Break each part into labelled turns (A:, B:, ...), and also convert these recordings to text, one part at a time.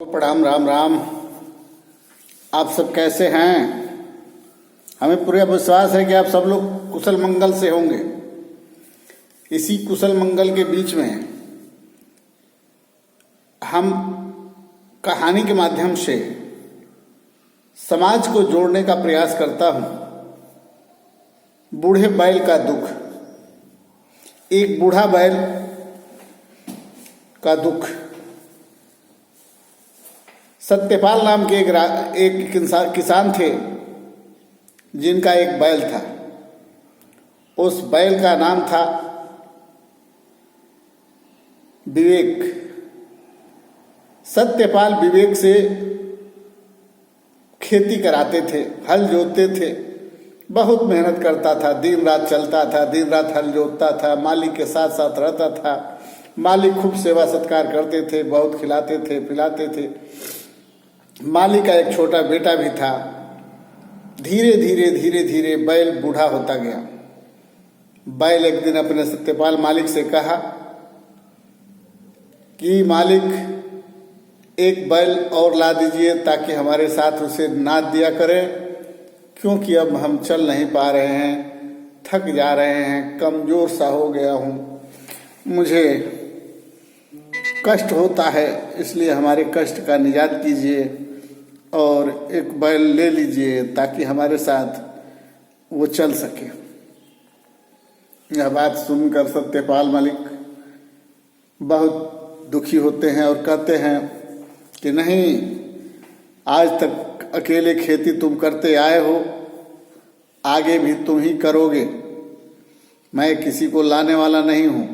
A: प्रणाम। राम राम। आप सब कैसे हैं? हमें पूरा विश्वास है कि आप सब लोग कुशल मंगल से होंगे। इसी कुशल मंगल के बीच में हम कहानी के माध्यम से समाज को जोड़ने का प्रयास करता हूं। बूढ़े बैल का दुख। एक बूढ़ा बैल का दुख। सत्यपाल नाम के एक किसान थे जिनका एक बैल था। उस बैल का नाम था विवेक। सत्यपाल विवेक से खेती कराते थे, हल जोतते थे। बहुत मेहनत करता था, दिन रात चलता था, दिन रात हल जोतता था, मालिक के साथ साथ रहता था। मालिक खूब सेवा सत्कार करते थे, बहुत खिलाते थे, पिलाते थे। मालिक का एक छोटा बेटा भी था। धीरे धीरे बैल बूढ़ा होता गया। बैल एक दिन अपने सत्यपाल मालिक से कहा कि मालिक, एक बैल और ला दीजिए ताकि हमारे साथ उसे नाद दिया करे, क्योंकि अब हम चल नहीं पा रहे हैं, थक जा रहे हैं, कमजोर सा हो गया हूँ, मुझे कष्ट होता है, इसलिए हमारे कष्ट का निजात कीजिए और एक बैल ले लीजिए ताकि हमारे साथ वो चल सके। यह बात सुनकर सत्यपाल मालिक बहुत दुखी होते हैं और कहते हैं कि नहीं, आज तक अकेले खेती तुम करते आए हो, आगे भी तुम ही करोगे। मैं किसी को लाने वाला नहीं हूँ,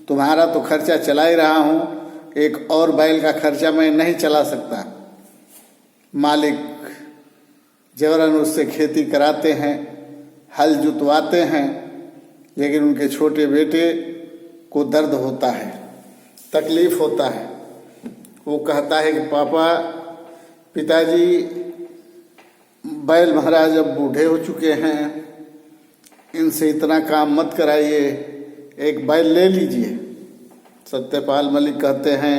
A: तुम्हारा तो खर्चा चला ही रहा हूँ, एक और बैल का खर्चा मैं नहीं चला सकता। मालिक जबरन उससे खेती कराते हैं, हल जुतवाते हैं, लेकिन उनके छोटे बेटे को दर्द होता है, तकलीफ होता है। वो कहता है कि पापा, पिताजी, बैल महाराज अब बूढ़े हो चुके हैं, इनसे इतना काम मत कराइए, एक बैल ले लीजिए। सत्यपाल मलिक कहते हैं,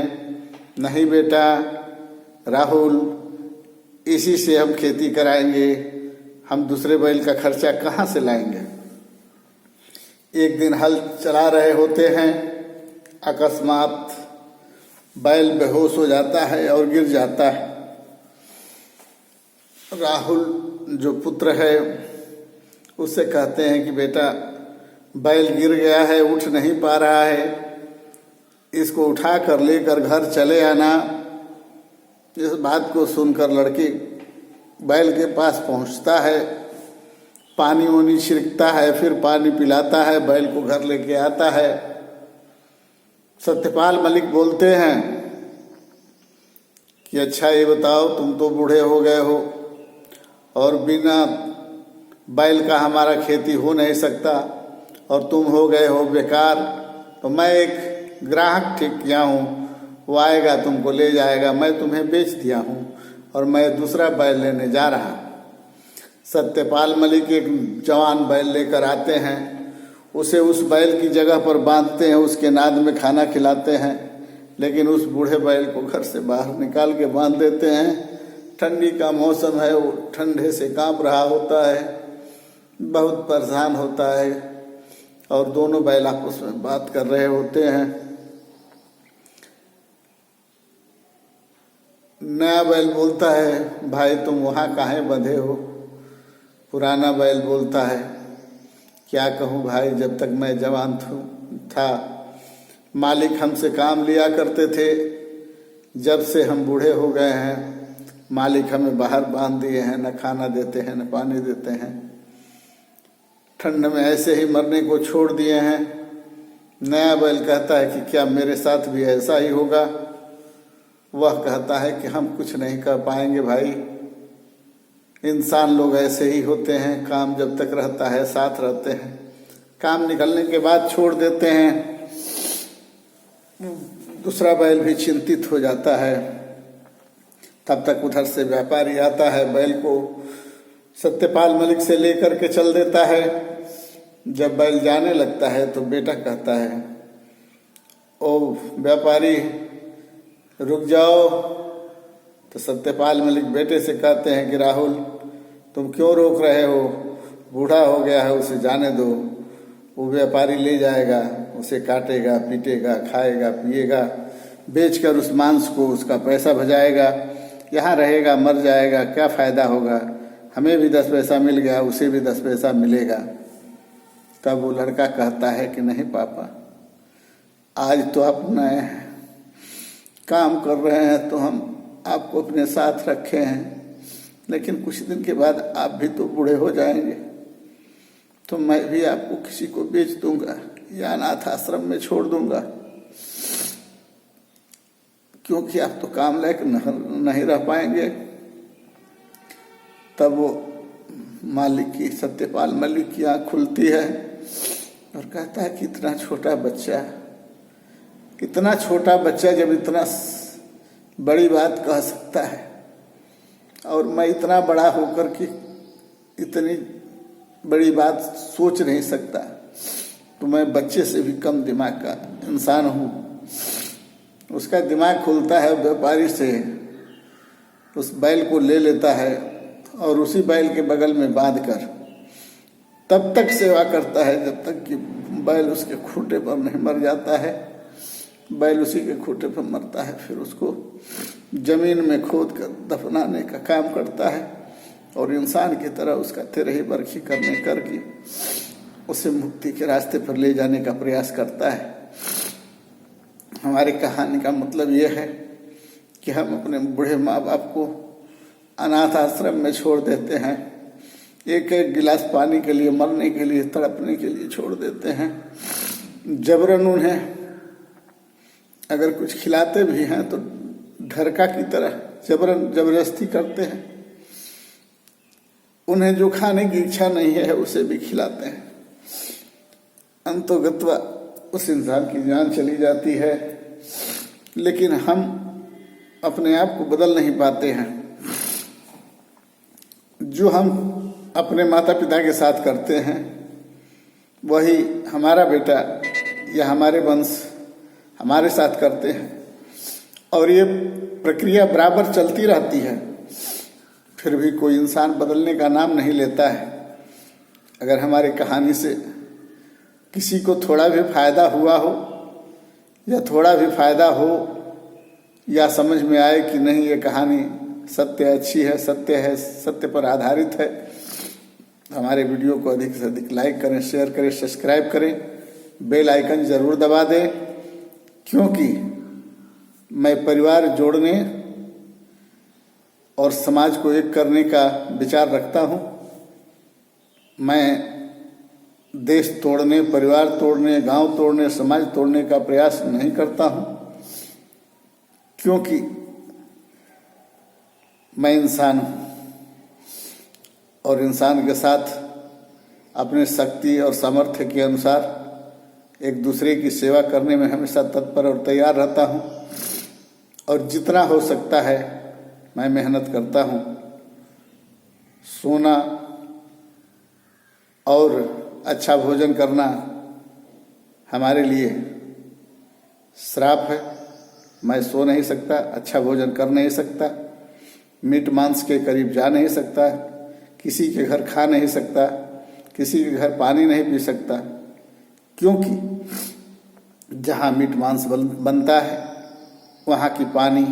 A: नहीं बेटा राहुल, इसी से हम खेती कराएंगे, हम दूसरे बैल का खर्चा कहाँ से लाएंगे। एक दिन हल चला रहे होते हैं, अकस्मात बैल बेहोश हो जाता है और गिर जाता है। राहुल जो पुत्र है उससे कहते हैं कि बेटा, बैल गिर गया है, उठ नहीं पा रहा है, इसको उठा कर लेकर घर चले आना। इस बात को सुनकर लड़के बैल के पास पहुंचता है, पानी वानी छिड़कता है, फिर पानी पिलाता है, बैल को घर लेके आता है। सत्यपाल मलिक बोलते हैं कि अच्छा ये बताओ, तुम तो बूढ़े हो गए हो और बिना बैल का हमारा खेती हो नहीं सकता और तुम हो गए हो बेकार, तो मैं एक ग्राहक ठीक किया हूँ, वो आएगा तुमको ले जाएगा, मैं तुम्हें बेच दिया हूँ और मैं दूसरा बैल लेने जा रहा। सत्यपाल मलिक एक जवान बैल लेकर आते हैं, उसे उस बैल की जगह पर बांधते हैं, उसके नाद में खाना खिलाते हैं, लेकिन उस बूढ़े बैल को घर से बाहर निकाल के बांध देते हैं। ठंडी का मौसम है, वो ठंडे से कांप रहा होता है, बहुत परेशान होता है और दोनों बैल आपस में बात कर रहे होते हैं। नया बैल बोलता है, भाई तुम वहाँ काहे बंधे हो। पुराना बैल बोलता है, क्या कहूँ भाई, जब तक मैं जवान था मालिक हमसे काम लिया करते थे, जब से हम बूढ़े हो गए हैं मालिक हमें बाहर बांध दिए हैं, न खाना देते हैं न पानी देते हैं, ठंड में ऐसे ही मरने को छोड़ दिए हैं। नया बैल कहता है कि क्या मेरे साथ भी ऐसा ही होगा। वह कहता है कि हम कुछ नहीं कर पाएंगे भाई, इंसान लोग ऐसे ही होते हैं, काम जब तक रहता है साथ रहते हैं, काम निकलने के बाद छोड़ देते हैं। दूसरा बैल भी चिंतित हो जाता है। तब तक उधर से व्यापारी आता है, बैल को सत्यपाल मलिक से लेकर के चल देता है। जब बैल जाने लगता है तो बेटा कहता है, ओ व्यापारी रुक जाओ, तो सत्यपाल मलिक बेटे से कहते हैं कि राहुल, तुम क्यों रोक रहे हो, बूढ़ा हो गया है, उसे जाने दो, वो व्यापारी ले जाएगा, उसे काटेगा, पीटेगा, खाएगा, पिएगा, बेचकर उस मांस को उसका पैसा भजाएगा, यहाँ रहेगा, मर जाएगा, क्या फायदा होगा, हमें भी 10 पैसा मिल गया, उसे भी 10 पैसा मिलेगा। तब वो लड़का कहता है कि नहीं पापा, आज तो आप नए हैं, काम कर रहे हैं तो हम आपको अपने साथ रखे हैं, लेकिन कुछ दिन के बाद आप भी तो बूढ़े हो जाएंगे, तो मैं भी आपको किसी को बेच दूंगा या अनाथ आश्रम में छोड़ दूंगा, क्योंकि आप तो काम लायक नहीं रह पाएंगे। तब वो मालिक की, सत्यपाल मलिक की आँख खुलती है और कहता है कि इतना छोटा बच्चा जब इतना बड़ी बात कह सकता है, और मैं इतना बड़ा होकर के इतनी बड़ी बात सोच नहीं सकता, तो मैं बच्चे से भी कम दिमाग का इंसान हूँ। उसका दिमाग खुलता है, व्यापारी से उस बैल को ले लेता है और उसी बैल के बगल में बांधकर तब तक सेवा करता है जब तक कि बैल उसके खूंटे पर नहीं मर जाता है। बैल उसी के खूंटे पर मरता है, फिर उसको जमीन में खोद कर दफनाने का काम करता है और इंसान की तरह उसका तिरही बरखी करके उसे मुक्ति के रास्ते पर ले जाने का प्रयास करता है। हमारी कहानी का मतलब यह है कि हम अपने बूढ़े माँ बाप को अनाथ आश्रम में छोड़ देते हैं, एक एक गिलास पानी के लिए, मरने के लिए, तड़पने के लिए छोड़ देते हैं। जबरन उन्हें अगर कुछ खिलाते भी हैं तो ढरका की तरह जबरदस्ती करते हैं। उन्हें जो खाने की इच्छा नहीं है उसे भी खिलाते हैं। अंतोगत्वा उस इंसान की जान चली जाती है, लेकिन हम अपने आप को बदल नहीं पाते हैं। जो हम अपने माता पिता के साथ करते हैं वही हमारा बेटा या हमारे वंश हमारे साथ करते हैं, और ये प्रक्रिया बराबर चलती रहती है। फिर भी कोई इंसान बदलने का नाम नहीं लेता है। अगर हमारी कहानी से किसी को थोड़ा भी फायदा हुआ हो या थोड़ा भी फायदा हो या समझ में आए कि नहीं ये कहानी सत्य अच्छी है, सत्य पर आधारित है, हमारे वीडियो को अधिक से अधिक लाइक करें, शेयर करें, सब्सक्राइब करें, बेल आइकन जरूर दबा दें, क्योंकि मैं परिवार जोड़ने और समाज को एक करने का विचार रखता हूँ। मैं देश तोड़ने, परिवार तोड़ने, गांव तोड़ने, समाज तोड़ने का प्रयास नहीं करता हूँ, क्योंकि मैं इंसान हूँ और इंसान के साथ अपने शक्ति और सामर्थ्य के अनुसार एक दूसरे की सेवा करने में हमेशा तत्पर और तैयार रहता हूँ, और जितना हो सकता है मैं मेहनत करता हूँ। सोना और अच्छा भोजन करना हमारे लिए श्राप है। मैं सो नहीं सकता, अच्छा भोजन कर नहीं सकता, मीट मांस के करीब जा नहीं सकता, किसी के घर खा नहीं सकता, किसी के घर पानी नहीं पी सकता, क्योंकि जहाँ मीट मांस बनता है वहाँ की पानी,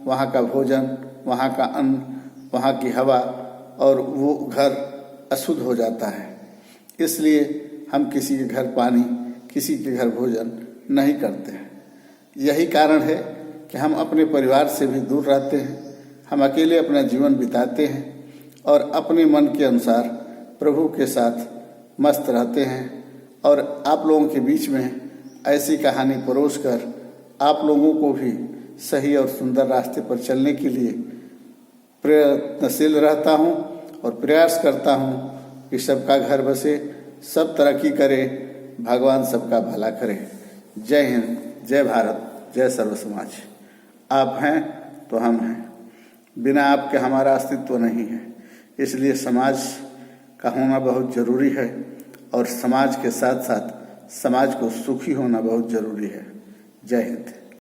A: वहाँ का भोजन, वहाँ का अन्न, वहाँ की हवा और वो घर अशुद्ध हो जाता है। इसलिए हम किसी के घर पानी, किसी के घर भोजन नहीं करते हैं। यही कारण है कि हम अपने परिवार से भी दूर रहते हैं। हम अकेले अपना जीवन बिताते हैं और अपने मन के अनुसार प्रभु के साथ मस्त रहते हैं, और आप लोगों के बीच में ऐसी कहानी परोस कर आप लोगों को भी सही और सुंदर रास्ते पर चलने के लिए प्रयत्नशील रहता हूँ और प्रयास करता हूँ कि सबका घर बसे, सब तरक्की करे, भगवान सबका भला करे। जय हिंद, जय भारत, जय सर्व समाज। आप हैं तो हम हैं, बिना आपके हमारा अस्तित्व नहीं है। इसलिए समाज का होना बहुत जरूरी है, और समाज के साथ साथ समाज को सुखी होना बहुत जरूरी है। जय हिंद।